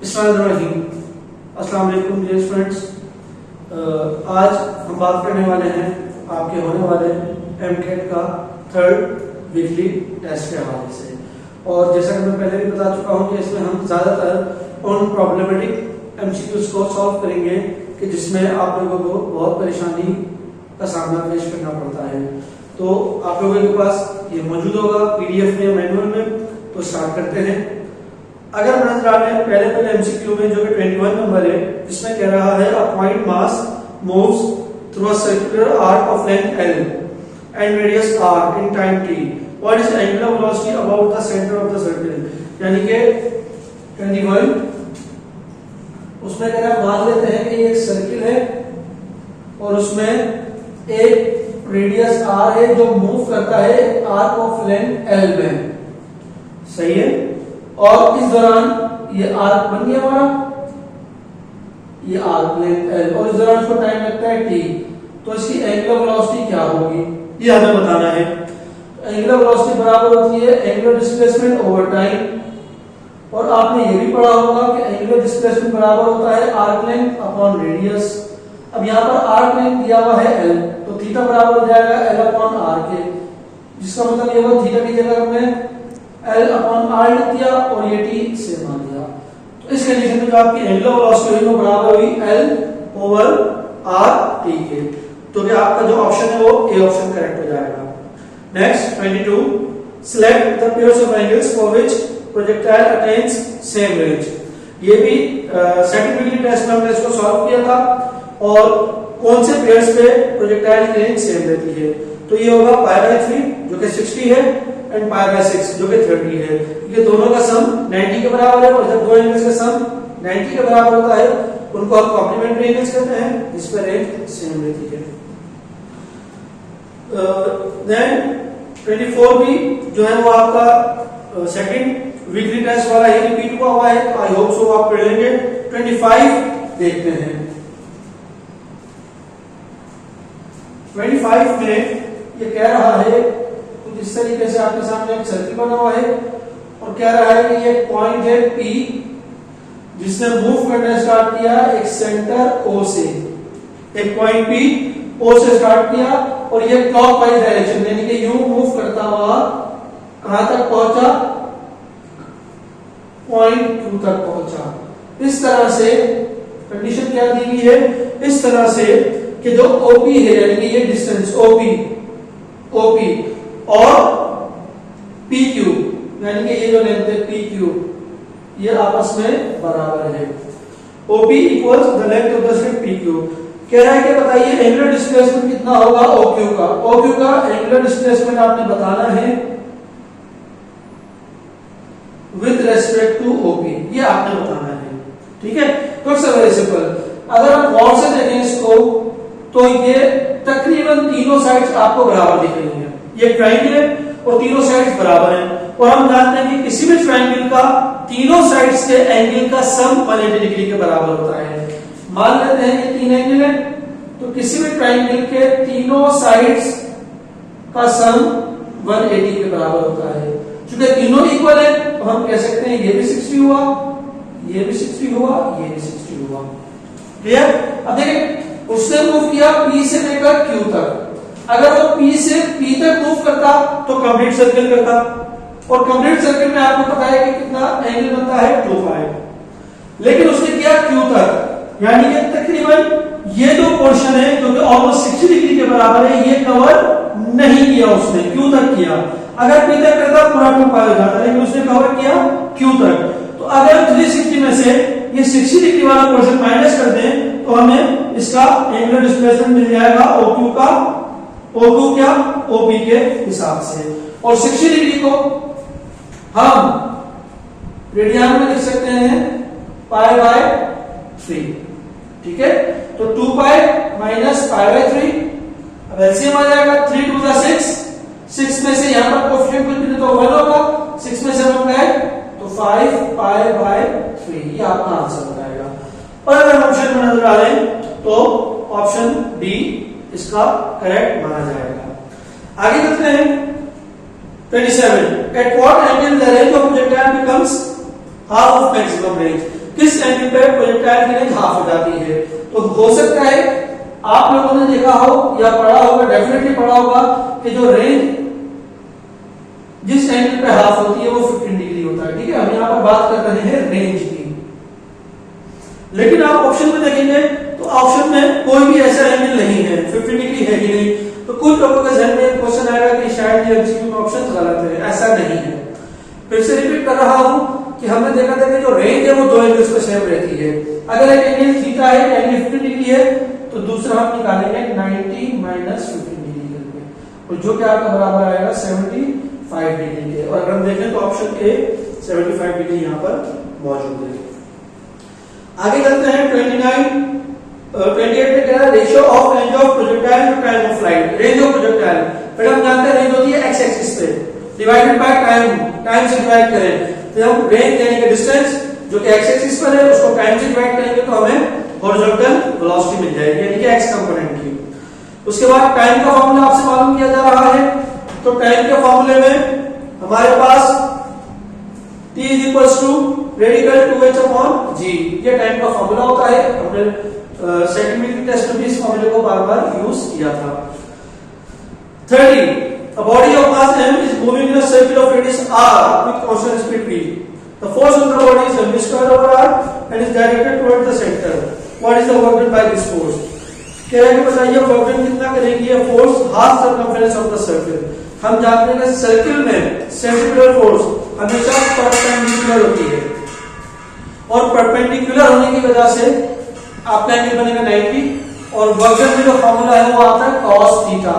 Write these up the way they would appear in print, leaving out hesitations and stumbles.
अस्सलाम वालेकुम dear students. आज हम बात करने वाले हैं आपके होने वाले एमकेट का थर्ड वीकली टेस्ट के हवाले से। और जैसा कि मैं पहले भी बता चुका हूं कि इसमें हम ज़्यादातर उन प्रॉब्लमेटिक एमसीक्यूज को सॉल्व करेंगे कि जिसमें आप लोगों को बहुत परेशानी का सामना पेश करना पड़ता है। तो आप लोगों के पास ये मौजूद होगा पीडीएफ में या मैनुअल में। तो स्टार्ट करते हैं। अगर हम नजर आ रहे हैं पहले एमसीक्यू में जो कि 21 नंबर है, इसमें कह रहा है a point mass moves through a circular arc of length L and radius R in time t, what is the angular velocity about the centre of the circle. यानी कि 21 उसमें कह रहा है मान लेते हैं कि एक सर्किल है और उसमें एक रेडियस R है जो मूव करता है आर्क ऑफ लेंथ L में, सही है। और इस दौरान ये आर्क बन गया हमारा, ये आर्क लेंथ L, और इस दौरान इसको टाइम लगता है t। तो इसकी एंगुलर वेलोसिटी क्या होगी ये हमें बताना है। एंगुलर वेलोसिटी बराबर होती है एंगुलर डिस्प्लेसमेंट ओवर टाइम। और आपने ये भी पढ़ा होगा कि एंगुलर डिस्प्लेसमेंट बराबर होता है आर्क लेंथ अपॉन रेडियस। अब यहाँ पर आर्क लेंथ दिया हुआ है L, तो थीटा बराबर हो जाएगा L अपॉन R के, जिसका मतलब ये हुआ थीटा की जगह हमने L अपॉन R लिख दिया और ये t से मान दिया। तो इस कंडीशन में जो आपकी एंगुलर वेलोसिटी हुई वो बराबर हुई L ओवर R t के। तो क्या आपका जो ऑप्शन है वो ए ऑप्शन करेक्ट हो जाएगा। Next 22, select the pairs of angles for which projectile attains same range. ये भी सेकंड वीकली टेस्ट में हमने इसको सॉल्व किया था। और कौन से पेयर्स पे प्रोजेक्टाइल की रेंज सेम रहती है, तो ये होगा π/3 जो कि 60 है एंड π/6 जो कि 30 है। ये दोनों का सम 90 के बराबर है, और जब दो एंगल्स का सम 90 के बराबर होता है उनको हम कॉम्प्लीमेंट्री एंगल्स कहते हैं, जिस पर रेंज सेम रहती है। देन 24 भी जो है वो आपका सेकंड वीकली टेस्ट वाला ही रिपीट हुआ है, तो आई होप सो आप पढ़ लेंगे। 25 देखते हैं। 25 में ये कह रहा है कुछ इस तरीके से, आपके सामने एक सर्किल बना हुआ है और कह रहा है कि ये पॉइंट है P जिसने मूव करना स्टार्ट किया एक सेंटर O से। एक पॉइंट P O से स्टार्ट किया और ये क्लॉकवाइज डायरेक्शन यानी कि यूं मूव करता हुआ कहां तक पहुंचा, पॉइंट Q तक पहुंचा। इस तरह से कंडीशन क्या दी गई है, इस तरह से कि जो OP है यानी कि ये डिस्टेंस OP और PQ यानी कि ये जो लेंथ है PQ ये आपस में बराबर है। OP equals the length of the strip PQ। कह रहा है कि बताइए एंगुलर डिस्प्लेसमेंट कितना होगा OQ का। OQ का एंगुलर डिस्प्लेसमेंट आपने बताना है विद रेस्पेक्ट टू OP, ये आपने बताना है, ठीक है। तो इट्स वेरी सिंपल। अगर हम गौर से देखें इसको तो ये तकरीबन तीनों साइड्स आपको बराबर दिख रही हैं। ये ट्रायंगल है और तीनों साइड्स बराबर हैं, और हम जानते हैं कि किसी भी ट्रायंगल का तीनों साइड्स के एंगल का सम 180 डिग्री के बराबर होता है। मान लेते हैं ये तीन एंगल है, तो किसी भी ट्रायंगल के तीनों साइड्स का सम 180 के बराबर होता है। चूंकि तीनों इक्वल है तो हम कह सकते हैं ये भी 60 हुआ, ये भी 60 हुआ, ये भी 60 हुआ। क्लियर। अब देखिए उसने मूव किया P से लेकर Q तक। अगर वो P से P तक मूव करता तो कंप्लीट सर्कल करता, और कंप्लीट सर्कल में आपको पता है कि कितना एंगल बनता है 2π। लेकिन उसने किया Q तक, यानी कि तकरीबन ये जो पोर्शन है जो कि ऑलमोस्ट 60 डिग्री के बराबर है ये कवर नहीं किया उसने, Q तक किया। अगर P तक करता पूरा 2π हो जाता, लेकिन उसने कवर किया Q तक। तो अगर 360 में से ये 60 डिग्री वाला पोर्शन माइनस कर दें तो हमें इसका एंगुलर डिस्प्लेसमेंट मिल जाएगा OQ का, OQ क्या OP के हिसाब से। और 60 डिग्री को हम रेडियन में लिख सकते हैं π/3, ठीक है। तो 2π माइनस π/3, अब एलसीएम आ जाएगा 3 2 6, 6 में से यहां पर कोएफिशिएंट कुछ भी तो 1 होगा, 6 में से 1 गए तो 5π/3, ये आपका आंसर हो जाएगा। और अगर ऑप्शन में नजर आ रहे तो ऑप्शन डी इसका करेक्ट माना जाएगा। आगे देखते हैं 27, at what angle the range of projectile becomes half of maximum range। किस एंगल पे प्रोजेक्टाइल की रेंज हाफ हो जाती है। तो हो सकता है आप लोगों ने देखा हो या पढ़ा होगा, डेफिनेटली पढ़ा होगा कि जो रेंज जिस एंगल पे हाफ होती है वो 15 डिग्री होता है। ठीक है, हम यहाँ पर बात कर रहे हैं रेंज की। लेकिन आप ऑप्शन में देखेंगे तो ऑप्शन में कोई भी ऐसा एंगल नहीं है, 15 डिग्री है ही नहीं। तो कुछ लोगों के ध्यान में क्वेश्चन आएगा कि शायद ये एमसीक्यू में ऑप्शन गलत है, ऐसा नहीं है। फिर से रिपीट कर रहा हूं कि हमने देखा था कि जो रेंज है वो दो एंगल्स पे सेम रहती है। अगर एक एंगल थीटा है, एंगल 15 डिग्री है, तो दूसरा हम निकालेंगे 90 माइनस 15 डिग्री करके, और जो कि आपका बराबर आएगा 75 डिग्री के। और अगर हम देखें तो ऑप्शन ए 75 डिग्री यहाँ पर मौजूद है। आगे चलते हैं 28 में कह रहा है ratio of range of projectile to time of flight. Range of projectile फिर हम जानते हैं रेंज होती है एक्स एक्सिस पे डिवाइडेड बाय टाइम से डिवाइड करें तो हम रेंज यानी कि डिस्टेंस जो कि एक्स एक्सिस पर है उसको टाइम से डिवाइड करेंगे तो हमें हॉरिजॉन्टल वेलोसिटी मिल जाएगी यानी कि एक्स कंपोनेंट की। उसके बाद टाइम का फार्मूला आपसे मालूम किया जा रहा है। तो टाइम के फार्मूले में हमारे पास t is equals to radical 2h/g ये टाइम का फार्मूला होता है। हमने सेकंड वीक टेस्ट में भी इस फार्मूले को बार-बार यूज किया था। 30 a body of mass m is moving in a circle of radius r with constant speed v. The force on the body is m squared over r and is directed towards the center. What is the work done by this force? कह रहे हैं कि बताइए work done कितना करेगी ये force half circumference of the circle. हम जानते हैं कि सर्कल में सेंट्रिपिटल फोर्स हमेशा परपेंडिकुलर होती है और परपेंडिकुलर होने की वजह से आपका एंगल बनेगा 90 और वर्क डन में जो फार्मूला है वो आता है cos थीटा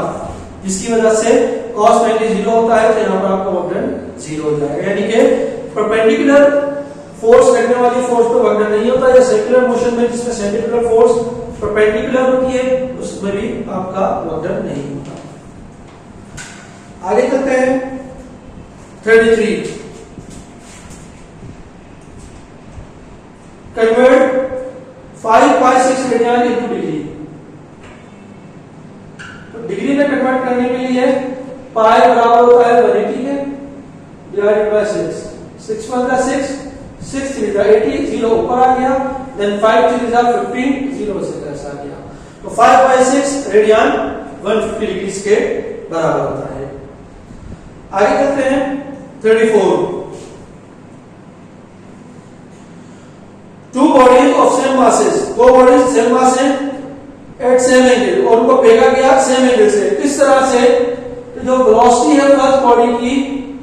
जिसकी वजह से cos 90 0 होता है तो यहां पर आपका वर्क डन 0 हो जाएगा। यानी कि परपेंडिकुलर फोर्स लगने वाली फोर्स पे वर्क डन नहीं होता। या सर्कुलर मोशन में जिसमें सेंट्रिपिटल फोर्स परपेंडिकुलर होती है उसमें भी आपका वर्क डन नहीं होता। आगे चलते हैं 33 कन्वर्ट 5/6 रेडियन इनटू डिग्री। तो डिग्री में कन्वर्ट करने के लिए पाई बराबर होता है 180 के डिवाइडेड बाय 6 6 1 6 6 3 80 0 ऊपर आ गया देन 5 3 15 0 से कैसा आ गया। तो 5/6 रेडियन 150 डिग्री के बराबर होता है। आगे चलते हैं 34 two bodies of same masses दो बॉडीज सेम मास है एट सेम एंगल और उनको फेंका गया सेम एंगल से। किस तरह से जो वेलोसिटी है फर्स्ट बॉडी की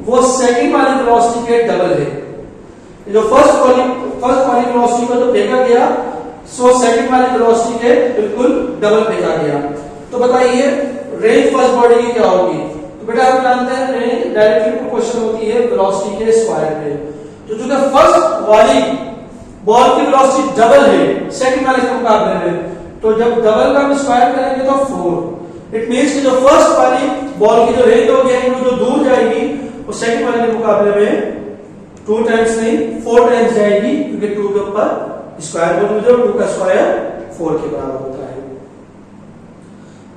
वो सेकंड वाली वेलोसिटी के डबल है। जो फर्स्ट वाली वेलोसिटी को जो फेंका गया सो सेकंड वाली वेलोसिटी के बिल्कुल डबल फेंका गया। तो बताइए रेंज फर्स्ट बॉडी की क्या होगी। तो बेटा हम जानते हैं रेंज डायरेक्टली प्रोपोर्शनल होती है वेलोसिटी के स्क्वायर पे। तो जो फर्स्ट वाली बॉल की वेलोसिटी डबल है सेकंड वाले के मुकाबले में तो जब डबल का हम स्क्वायर करेंगे तो 4 इट मींस कि जो फर्स्ट वाली बॉल की जो रेंज होगी वो जो दूर जाएगी वो सेकंड वाले के मुकाबले में 2 टाइम्स नहीं 4 टाइम्स जाएगी क्योंकि 2 के ऊपर स्क्वायर मौजूद है और 2 का स्क्वायर 4 के बराबर होता है।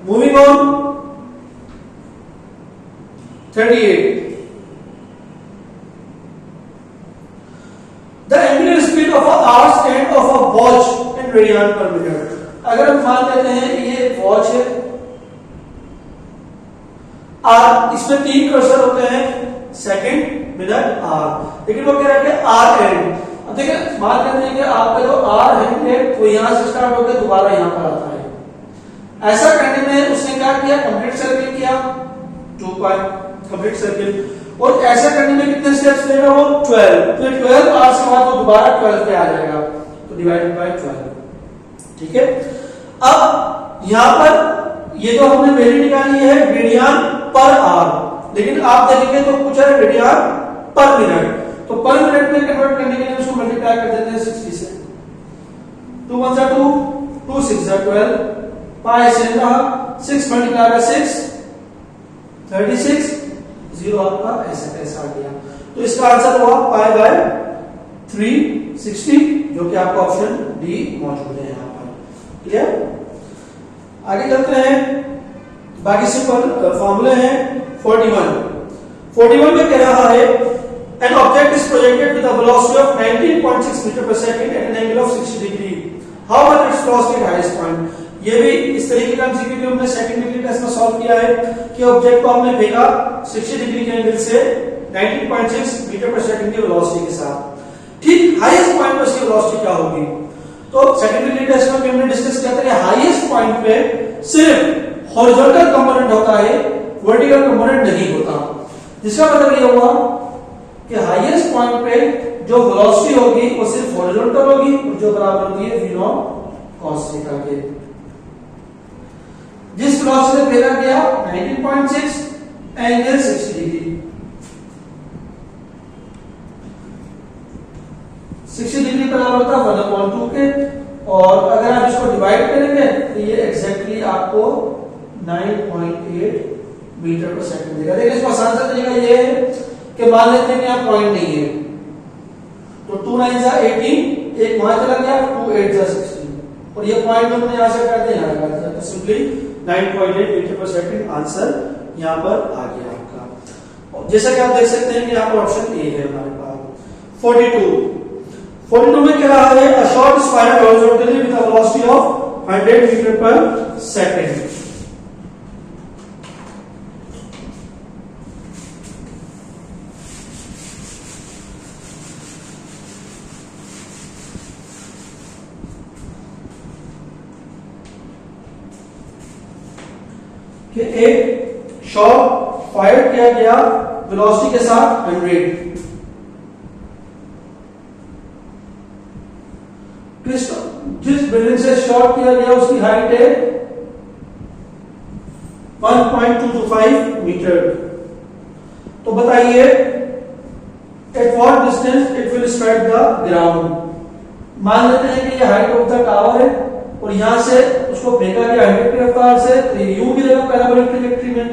Moving on 38 The angular speed of a hour's and of a watch in radian per minute. अगर हम मान लेते हैं ये वॉच है आर इसमें 3 कर्सर होते हैं सेकंड मिनट आर लेकिन वो कह रहा है कि आर एंड। अब देखिए मान लेते हैं कि आपका जो आर है वो यहां से स्टार्ट होकर दोबारा यहां पर आता है। ऐसा करने में उसने क्या किया कंप्लीट सर्किल किया 2 पाई कंप्लीट सर्किल और ऐसा करने में कितने स्टेप्स लेगा वो 12 फिर 12 आर के बाद वो दोबारा 12 पे आ जाएगा तो डिवाइडेड बाय 12। ठीक है अब यहां पर ये तो हमने वैल्यू निकाली है रेडियन पर आर लेकिन आप देखेंगे तो पूछा है रेडियन पर मिनट तो पर मिनट में कन्वर्ट करने के लिए उसको मल्टीप्लाई कर देते हैं 60 से 2 1 2 2 6 12 पाई से रहा 6 मल्टीप्लाई बाय 6 36 0 आपका ऐसा आ गया। तो इसका आंसर हुआ पाई बाय 360 जो कि आपका ऑप्शन डी मौजूद है यहां पर। क्लियर। आगे चलते हैं बाकी सिंपल फार्मूले हैं 41 में कह रहा है an object is projected with a velocity of 19.6 meter per second at an 60 degree, how much its velocity at highest point. ये भी इस तरीके का एमसीक्यू हमने सेकंड डिग्री टेस्ट में सॉल्व किया है कि ऑब्जेक्ट को हमने फेंका 60 डिग्री के एंगल से 19.6 मीटर पर सेकंड की वेलोसिटी के साथ। ठीक हाईएस्ट पॉइंट पर इसकी वेलोसिटी क्या होगी? तो सेकंड डिग्री टेस्ट में हमने डिस्कस किया था कि हाईएस्ट पॉइंट पे सिर्फ हॉरिजॉन्टल कंपोनेंट होता है, वर्टिकल कंपोनेंट नहीं होता। जिसका मतलब ये हुआ कि हाईएस्ट पॉइंट पे जो वेलोसिटी होगी वो सिर्फ हॉरिजॉन्टल होगी और जो बराबर होती है v0 cos थीटा के। जिस वेलोसिटी से फेंका गया 19.6 एंगल 60 डिग्री, 60 डिग्री बराबर होता है 1/2 के, और अगर आप इसको डिवाइड करेंगे तो ये एग्जैक्टली आपको 9.8 मीटर पर सेकंड देगा। देखिए इसका आसान सा तरीका ये है कि मान लेते हैं कि यहाँ पॉइंट नहीं है, तो 2 9 जा 18, एक वहां चला गया, 2 8 जा 16, और ये पॉइंट हमने यहां से कर दिया, यहां लगा दिया, तो simply 9.8 metre per second answer यहां पर आ गया आपका। जैसा कि आप देख सकते हैं कि यहाँ पर ऑप्शन ए है हमारे पास। 42 में क्या रहा है, a shot is fired horizontally with a velocity of 100 metre per second. कि एक शॉट फायर किया गया वेलोसिटी के साथ 100, जिस बिल्डिंग से शॉट किया गया उसकी हाइट है 1.225 मीटर। तो बताइए at what distance it will strike the ground. मान लेते हैं कि ये हाइट ऑफ द टावर है और यहां से उसको फेंका गया 100 की रफ्तार से, तो ये यूं गिरेगा पैराबोलिक ट्रैजेक्टरी में।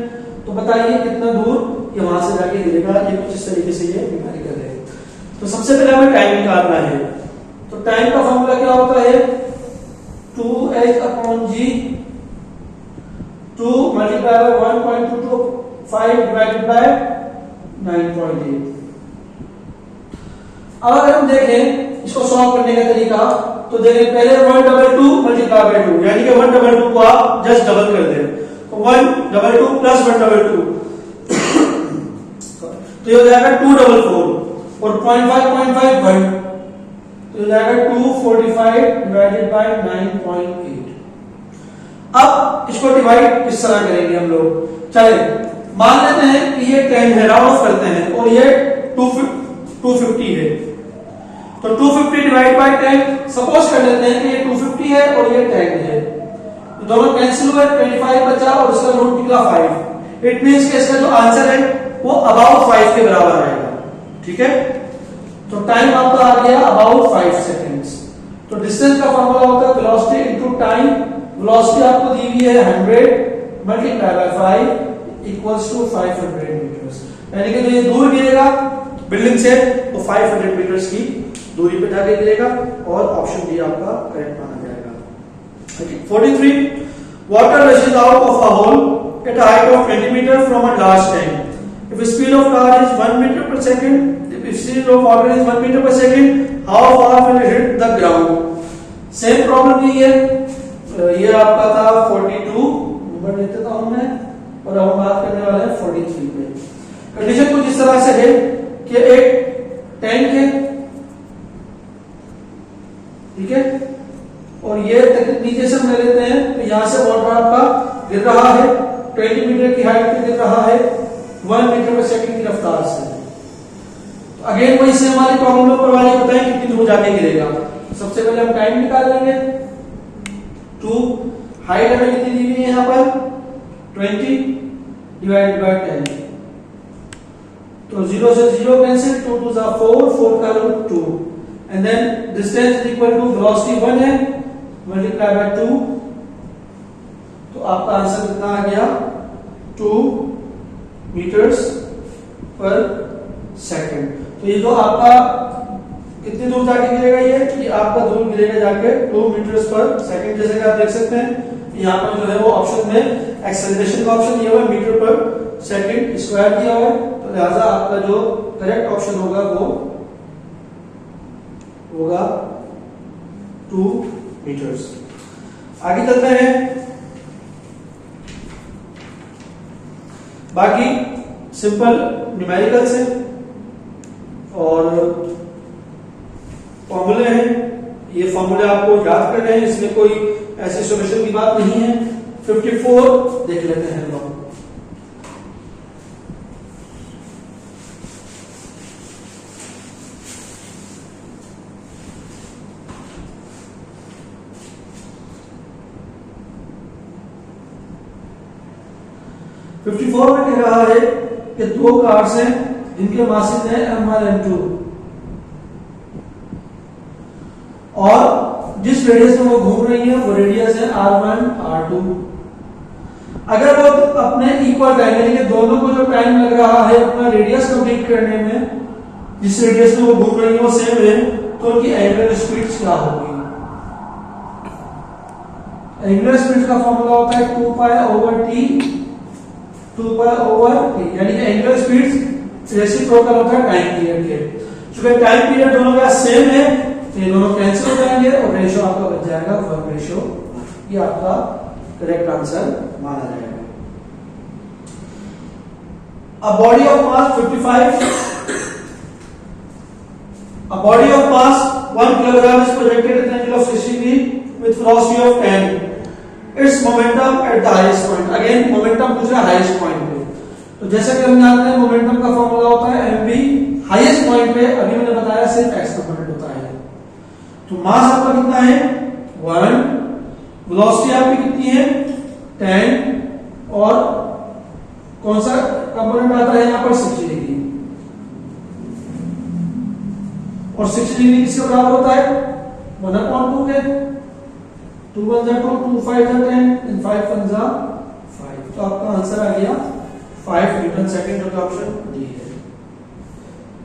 तो बताइए कितना दूर ये वहां से जाके गिरेगा। ये कुछ इस तरीके से ये न्यूमेरिकल है। तो सबसे पहले हमें टाइम निकालना है। तो टाइम का फॉर्मूला क्या होता है, 2h/g 2 multiply by 1.225 divided by 9.8। अब अगर हम देखें इसको सॉल्व करने का तरीका, तो देखिए पहले 122 मल्टीप्लाई बाय 2, यानी कि 122 को आप जस्ट डबल कर दें, तो 122 प्लस 122 तो ये हो जाएगा 244 और 0.5 1, तो हो जाएगा 245 डिवाइडेड बाय 9.8। अब इसको डिवाइड किस तरह करेंगे हम लोग, चले मान लेते हैं कि ये 10 है, राउंड ऑफ करते हैं, और ये 250 है, तो 250 डिवाइड बाय 10, सपोज कर लेते हैं कि ये 250 है और ये 10 है, तो दोनों कैंसिल हुए, 25 बचा और इसका रूट निकला 5। इट मींस कि इसका जो आंसर है वो अबाउट 5 के बराबर आएगा। ठीक है, तो टाइम आपका आ गया अबाउट 5 सेकंड्स। तो डिस्टेंस का फॉर्मूला होता है वेलोसिटी इनटू टाइम। वेलोसिटी आपको दी हुई है 100 multiply by 5 equals to 500 metres, यानी कि जो ये दूर गिरेगा बिल्डिंग से वो 500 मीटर्स की दूरी पे जाके गिरेगा, और ऑप्शन डी आपका करेक्ट माना जाएगा। 43 water rushes out of a hole at a height of 20 metre from a large tank. If speed of car is 1 metre per second, if speed of water is 1 meter per second, how far will it hit the ground? Same problem ही है। ये आपका था 42 number लेते था हमने, और अब हम बात करने वाले हैं 43 पे। कंडीशन कुछ इस तरह से है कि एक टैंक है, ठीक है, और ये नीचे से हम ले लेते हैं, तो यहां से वाटर आपका गिर रहा है 20 मीटर की हाइट पे गिर रहा है 1 मीटर पर सेकंड की रफ्तार से। अगेन वही से हमारी प्रॉब्लम में वाली बताएं कितनी दूर जाके गिरेगा। सबसे पहले हम टाइम निकाल लेंगे, 2 हाइट हमें कितनी दी हुई है यहाँ पर 20 डिवाइडेड बाय 10, तो 0 से 0 कैंसिल, 2 2 जा 4, 4 का root 2, and then distance is equal to velocity 1 है मल्टीप्लाई बाय 2, तो आपका आंसर कितना आ गया 2 मीटर्स पर सेकंड। तो ये जो आपका कितनी दूर जाके गिरेगा, ये आपका दूर गिरेगा जाके 2 मीटर्स पर सेकंड। जैसे कि आप देख सकते हैं यहाँ पर जो है वो ऑप्शन में एक्सेलरेशन का ऑप्शन दिया हुआ है, मीटर पर सेकंड स्क्वायर दिया हुआ है, तो लिहाजा आपका जो करेक्ट ऑप्शन होगा वो होगा 2 मीटर्स। आगे चलते हैं, बाकी सिंपल न्यूमेरिकल्स है और फॉर्मूले हैं। ये फॉर्मूले आपको याद करने हैं, इसमें कोई ऐसी सॉल्यूशन की बात नहीं है। 54 देख लेते हैं लोग। में कह रहा है कि दो कार्स हैं जिनके मासिक है M1 M2 और जिस रेडियस में वो घूम रही है वो रेडियस है R1 R2। अगर वो अपने इक्वल टाइम यानी कि दोनों को जो टाइम लग रहा है अपना रेडियस कंप्लीट करने में, जिस रेडियस में वो घूम रही है वो सेम है, तो उनकी एंगुलर स्पीड क्या होगी? एंगुलर स्पीड का फॉर्मूला होता है 2 pi over T, 2 pi over T, यानी कि एंगुलर स्पीड रेसिप्रोकल होता है टाइम पीरियड के। चूंकि टाइम पीरियड दोनों का सेम है तो ये दोनों कैंसिल हो जाएंगे और रेशियो आपका बच जाएगा 1 रेशियो। ये आपका करेक्ट आंसर माना जाएगा। A body of mass 55, a body of mass 1 kilogram is projected at an angle of 60 degree with velocity of 10. Its momentum at the highest point. Again momentum पूछ रहा है highest point पे, तो जैसा कि हम जानते हैं मोमेंटम का फॉर्मूला होता है mv, हाईएस्ट पॉइंट पे अभी मैंने बताया सिर्फ x कंपोनेंट होता है। तो मास आपका कितना है 1, वेलोसिटी आपकी कितनी है 10 और कौन सा कंपोनेंट आता है यहाँ पर 60 डिग्री, और 60 डिग्री किसके बराबर होता है 1/2 के। 2 1 2 2 5 10 and 5 1 5, तो आपका आंसर आ गया 5 न्यूटन सेकंड, जो कि ऑप्शन डी है।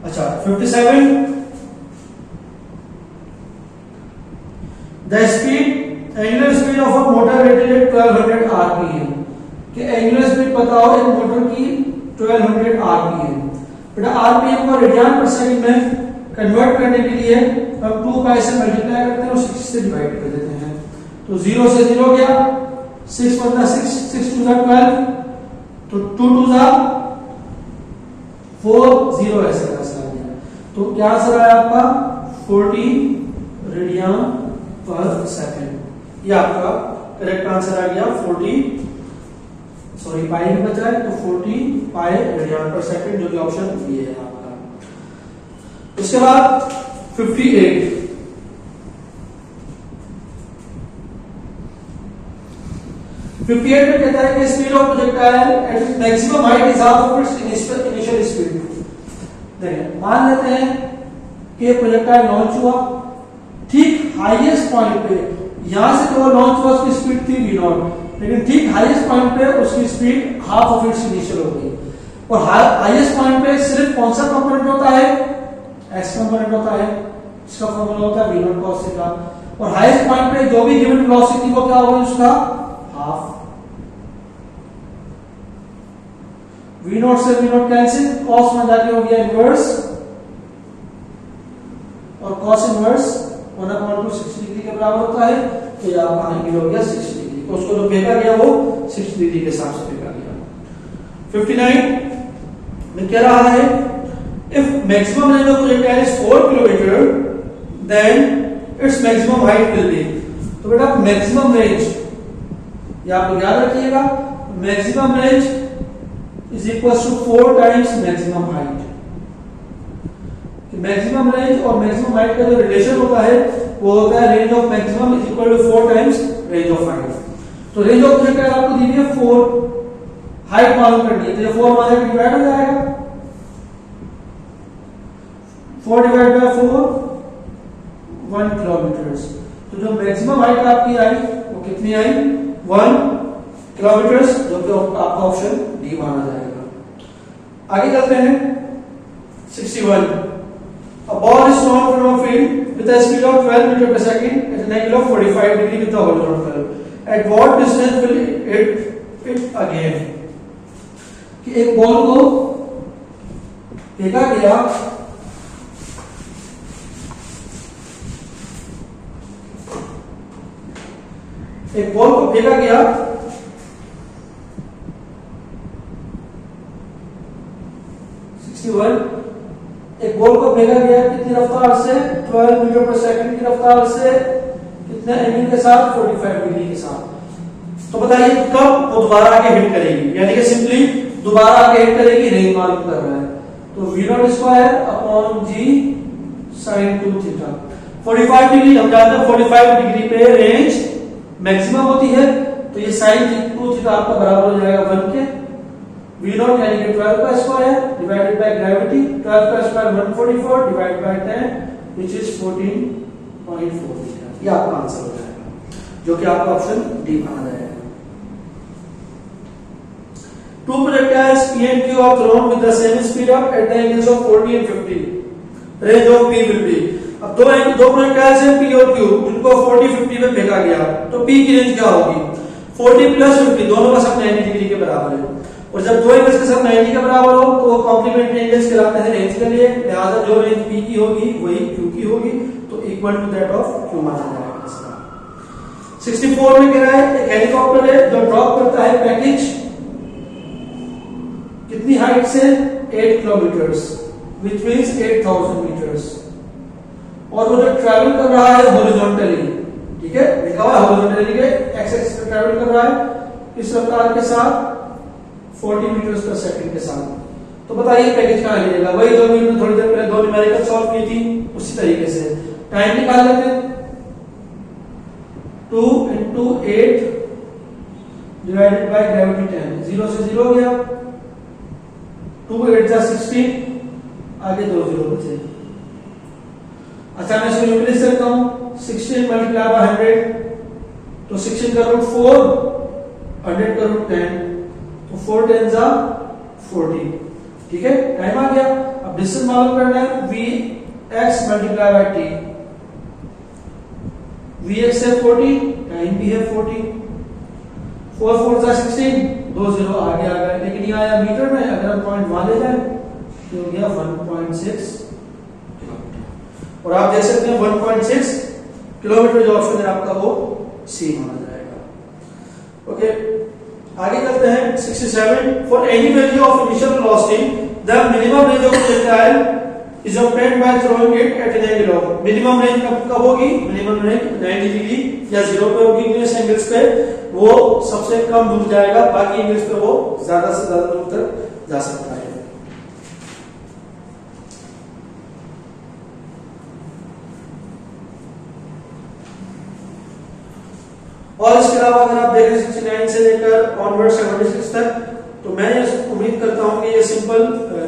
अच्छा 57, the speed angular speed of a motor rated eight 1200 RPM, कि एंगुलर स्पीड बताओ एक मोटर की 1200 आरपीएम। बेटा आरपीएम को रेडियन पर सेकंड में कन्वर्ट करने के लिए हम 2 पाई से मल्टीप्लाई करते हैं और 6 से डिवाइड कर देते हैं, तो 0 से 0 गया, 6 1 6 6 2 12, तो 2 2 4 0 ऐसे आंसर आ गया। तो क्या आंसर आया आपका 40 रेडियन पर सेकंड। ये आपका करेक्ट आंसर आ गया 40, सॉरी पाई में बचा है तो 40 पाई रेडियन पर सेकंड, जो कि ऑप्शन बी है आपका। उसके बाद 58, में कहता है कि speed of projectile at its maximum height is half of its initial speed. देखिए मान लेते हैं कि प्रोजेक्टाइल लॉन्च हुआ, ठीक हाईएस्ट पॉइंट पे, यहां से तो लॉन्च हुआ उसकी स्पीड थी v0, लेकिन ठीक हाईएस्ट पॉइंट पे उसकी speed half of its initial हो गई, और हाईएस्ट पॉइंट पे सिर्फ कौन सा कंपोनेंट होता है x कंपोनेंट होता है, इसका फॉर्मूला होता है v0 cos थीटा, और हाईएस्ट पॉइंट पे जो भी गिवन वेलोसिटी वो क्या होगी उसका हाफ। v0 से v0 कैंसिल, cos में जाके हो गया इनवर्स, और cos इनवर्स 1/2 60 डिग्री के बराबर होता है, तो ये आपका आंसर हो गया 60 डिग्री। तो उसको जो फेंका गया वो 60 डिग्री के हिसाब से फेंका गया। 59 में कह रहा है if maximum range of projectile is 4 kilometer then its maximum height will be। तो बेटा मैक्सिमम रेंज ये आप लोग याद रखिएगा, maximum range is equal to 4 times maximum height. Maximum range और मैक्सिमम हाइट का जो रिलेशन होता है वो होता है range of maximum is equal to 4 times range of height. तो रेंज ऑफ प्रोजेक्टाइल आपको दी है 4, हाइट मालूम करनी है, तो ये 4 माने डिवाइड हो जाएगा, 4 डिवाइड बाय 4 1 किलोमीटर। तो जो मैक्सिमम हाइट आपकी आई वो कितनी आई 1 किलोमीटर, जो कि आपका ऑप्शन डी माना जाएगा। आगे चलते हैं 61, a ball is thrown from a field with a speed of 12 meter per second at an angle of 45 degree with the horizontal, at what distance will it again। कि एक बॉल को फेंका गया एक बॉल को फेंका गया 61, एक बॉल को फेंका गया कितनी रफ्तार से 12 मीटर पर सेकंड की रफ्तार से, कितने एंगल के साथ 45 डिग्री के साथ। तो बताइए कब वो दोबारा आके हिट करेगी, यानी कि सिंपली दोबारा आके हिट करेगी, रेंज मालूम कर रहा है। तो v0 square upon g sin 2 theta. 45 degree हम जानते हैं 45 डिग्री पे रेंज मैक्सिमम होती है, तो ये sin 2 थीटा आपका बराबर हो जाएगा 1 के। v0 यानी कि 12 का स्क्वायर डिवाइडेड बाय ग्रेविटी, 12 का square 144 divided by 10 which is 14.4 theta. ये आपका आंसर हो जाएगा, जो कि आपका ऑप्शन डी माना जाएगा। Two projectiles P and Q are thrown with the same speed up at the angles of 40 and 50. Range of P will be. अब दो प्रोजेक्टाइल्स हैं P और Q, जिनको 40-50 में फेंका गया, तो P की रेंज क्या होगी? 40 प्लस 50 दोनों का सब 90 डिग्री के बराबर है, और जब दो एंगल्स के सब 90 के बराबर हो तो वो कॉम्प्लीमेंट्री एंगल्स कहलाते हैं रेंज के लिए। लिहाजा जो रेंज P की होगी वही Q की होगी, तो equal to that of Q माना जाएगा इसका। 64 में कह रहा है एक हेलीकॉप्टर है जो ड्रॉप करता है पैकेज कितनी हाइट से 8 किलोमीटर्स विच मींस 8000 मीटर्स, और वो जो ट्रैवल कर रहा है हॉरिजॉन्टली, ठीक है लिखा हुआ है हॉरिजॉन्टली के एक्स एक्सिस पे ट्रैवल कर रहा है इस रफ्तार के साथ 40 मीटर्स पर सेकंड के साथ। तो बताइए पैकेज कहां गिरेगा? वही जो हमने थोड़ी देर पहले दो न्यूमेरिकल सॉल्व की थी उसी तरीके से टाइम निकाल लेते हैं। 2 into 8 डिवाइडेड बाय ग्रेविटी 10, 0 से 0 गया, 2 8 जा 16, आगे 2 0 बचे। अच्छा मैं इसको यूं लिख सकता हूं 16 मल्टीप्लाई बाय 100, तो 16 का रूट 4, 100 का रूट 10, तो 4 10 जा 40, ठीक है टाइम आ गया। अब डिस्टेंस मालूम करना है vx multiply by t, vx है 40, टाइम भी है 40, 4 4 जा 16, 2 0 आगे आ गए, लेकिन ये आया मीटर में, अगर हम पॉइंट वहां ले जाए तो हो गया 1.6 किलोमीटर, और आप देख सकते हैं 1.6 किलोमीटर जो ऑप्शन है आपका वो सी माना जाएगा। ओके आगे चलते हैं 67। For any value of initial velocity the minimum range of projectile is obtained by throwing it at an angle of. Minimum range कब होगी? मिनिमम रेंज 90 डिग्री या 0 पे होगी, इस एंगल्स पे वो सबसे कम दूर जाएगा, बाकी एंगल्स पे वो ज्यादा से ज्यादा दूर तक जा सकता है। और इसके अलावा अगर आप देखें 69 से लेकर ऑनवर्ड 76 तक, तो मैं ये उम्मीद करता हूं कि ये सिंपल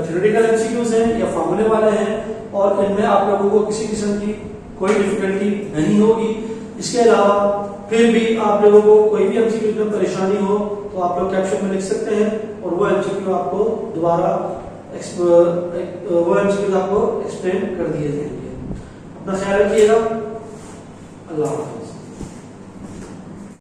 थ्योरेटिकल एमसीक्यूज हैं या फार्मूले वाले हैं, और इनमें आप लोगों को किसी किस्म की कोई डिफिकल्टी नहीं होगी। इसके अलावा फिर भी आप लोगों को कोई भी एमसीक्यू में परेशानी हो तो आप लोग कैप्शन में लिख सकते हैं, और वो एमसीक्यू आपको दोबारा वो एमसीक्यू आपको एक्सप्लेन कर दिए जाएंगे। अपना ख्याल रखिएगा। अल्लाह हाफ़िज़।